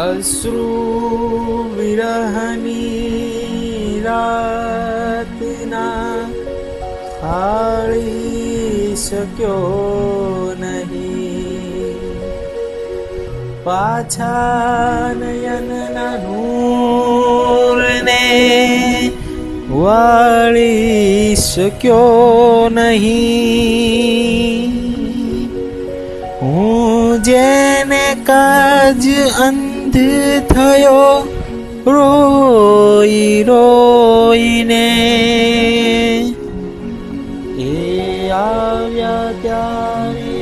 અશ્રુ વિરહની રાતના ખાળી શક્યો નહીં, પાછા નયનના નૂરને વાળી શક્યો નહીં। હું જેને કાજ અંધ થયો રોઈ રોઈને, એ આવ્યા ત્યારે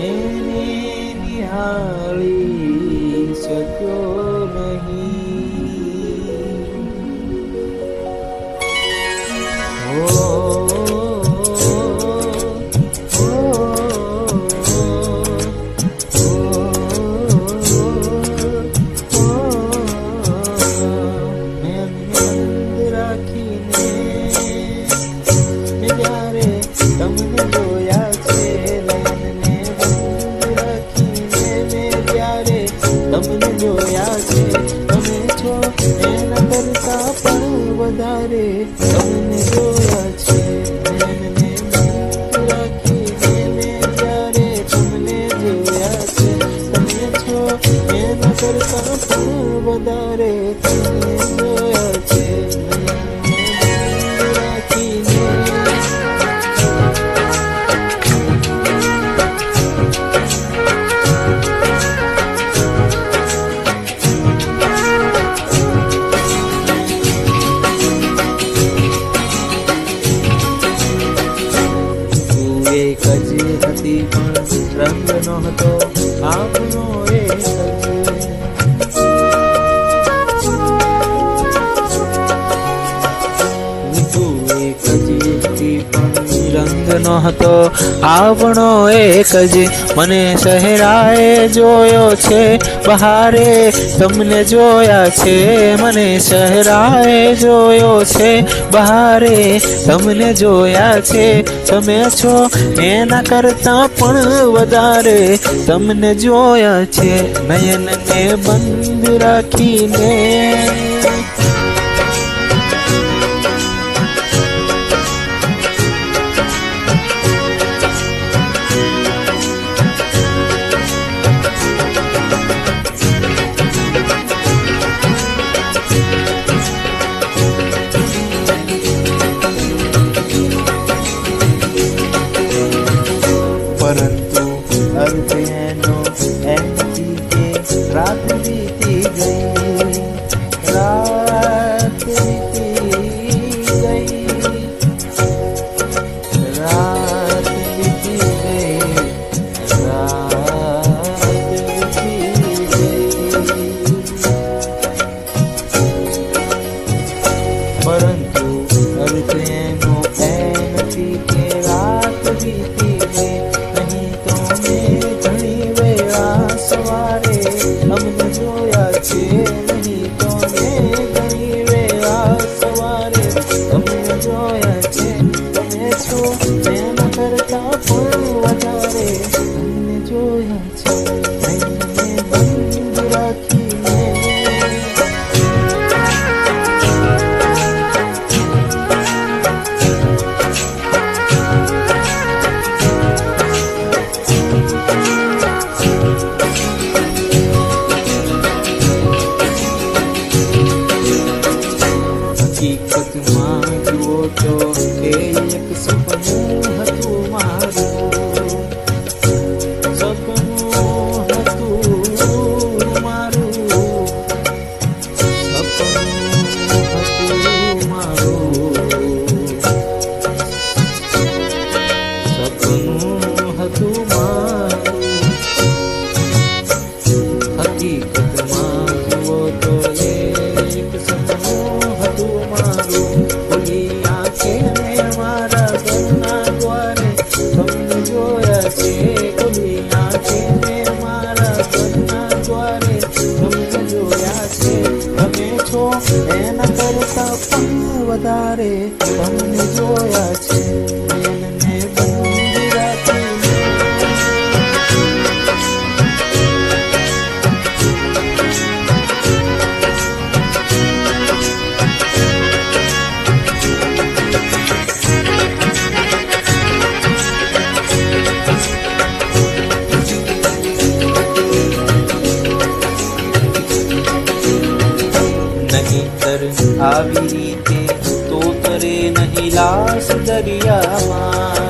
એને નિહાળી શક્યો નહીં। તમને જોયા છે, તમે છો એના કરતા પણ વધારે તમને જોયા છે। મેં રાખીને મેં જ્યારે તમને જોયા છે, તમે છો એના કરતા પણ વધારે તમને જોયા છે। એક જ હતી પણ રંગ નહોતો આપનો એક જ, તું એક જ હતી પણ રંગ નહોતો આપણો એક જ। મને સહેરાએ જોયો છે બહારે તમને જોયા છે, મને સહેરાએ જોયો છે બહારે તમને જોયા છે। તમે છો એના કરતા પણ વધારે તમને જોયા છે। નયનને બંધ રાખીને પરંતુ અર્થ એનો એમ કે રાત વીતી ગઈ, રાત વીતી ગઈ, રાત વીતી ગઈ, રાત વીતી ગઈ। પરંતુ અર્થ એનો એમ કે રાત વીતી ગઈ, અમને જોયા છે નહીં તો મેં ઘણી વેળા સવારે તમને જોયા છે। તમે છો એના કરતા પણ વધારે તમને જોયા છે। નયનને બંધ રાખીને હકીકતમાં જુઓ તો એ એક સપનું હતું મારું, સપનું હતું મારું, સપનું હતું મારું, સપનું હતું મારું। હકીકતમાં જુઓ તો એક સપનું હતું મારું, ખુલી આંખે મેં મારા ઘરના દ્વારે તમને જોયા છે, ખુલી આંખે મેં મારા ઘરના દ્વારે તમને જોયા છે। તમે છો એના કરતા પણ વધારે તમને જોયા છે। નયનને બંધ રાખીને આવી રીતે તો તરે નહીં લાશ દરિયામાં.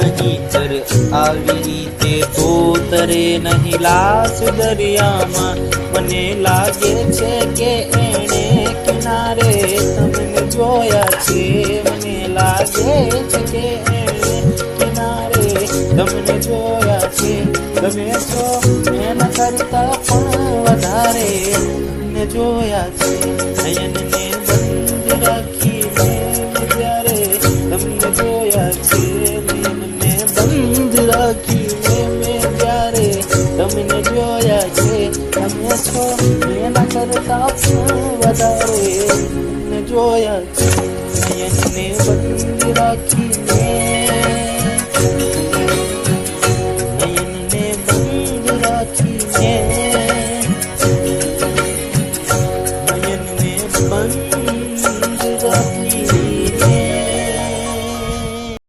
નહીતર આવી રીતે તો તરે નહીં લાશ દરિયામાં. મને લાગે છે કે એણે કિનારે તમને જોયા છે. મને લાગે છે કે એણે કિનારે તમને જોયા છે. તમે છો એના કરતા પણ વધારે ને જોયા છે. નયનને બંધ રાખીને જ્યારે તમને જોયા છે. નયનને બંધ રાખીને મેં જ્યારે તમને જોયા છે. તમે છો એના કરતા પણ વધારે ને જોયા છે. નયનને બંધ રાખીને